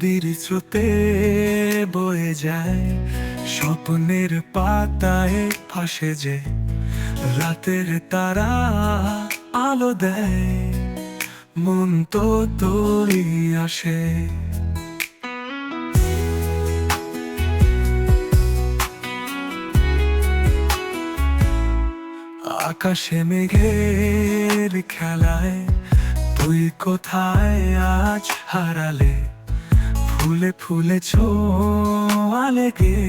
নদীর স্রোতে বয়ে যায়, স্বপ্নের পাতায় ভাসে যে রাতের তারা আলো দেয়, মন তো তোরই আসে। আকাশে মেঘের খেলায় তুই কোথায় আজ হারালে, ফুলে ফুলে ছোঁয়া লেগে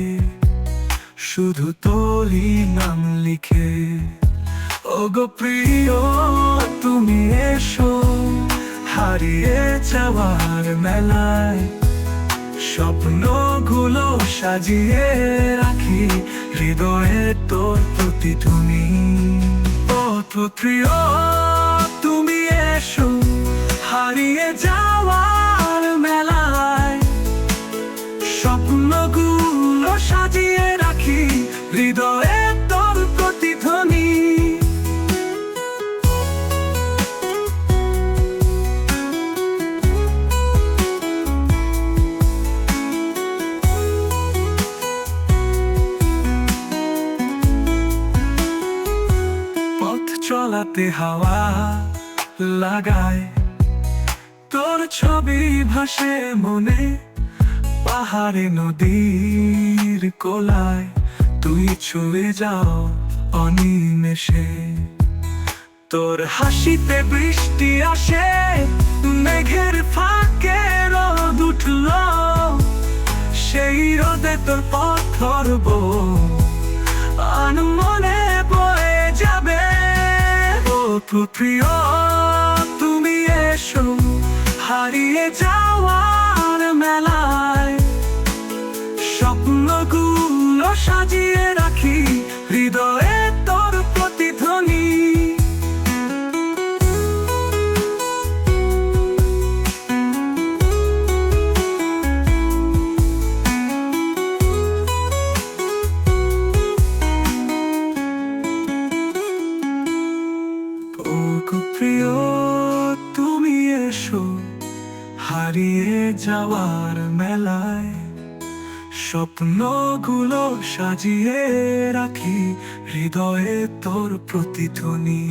শুধু তোরই নাম লিখে। ওগো প্রিয় তুমি এসো, হারিয়ে যাওয়ার মেলায় স্বপ্নগুলো সাজিয়ে রাখি হৃদয়ে তোর প্রতিধ্বনি। ও প্রিয় তুমি এসো, হারিয়ে যাওয়ার মেলায় স্বপ্নগুলো সাজিয়ে রাখি হৃদয়ে তোর প্রতিধ্বনি। চলাতে হাওয়া লাগায় তোর ছবি ভাসে মনে, পাহাড়ে নদীর কোলায় তুই ছুঁয়ে যাও অনিমেষে। তোর হাসিতে বৃষ্টি আসে, মেঘের ফাঁকে রোদ উঠল, সেই রোদে তোর পথ ধরবো আনমনে বয়ে যাবে। প্রিয় তুমি এসো, হারিয়ে যাওয়ার মেলায় স্বপ্নগুলো সাজিয়ে রাখি হৃদয়ে তোর প্রতিধ্বনি। প্রিয় তুমি এসো, হারিয়ে যাওয়ার মেলায় স্বপ্নগুলো সাজিয়ে রাখি হৃদয়ে তোর প্রতিধ্বনি।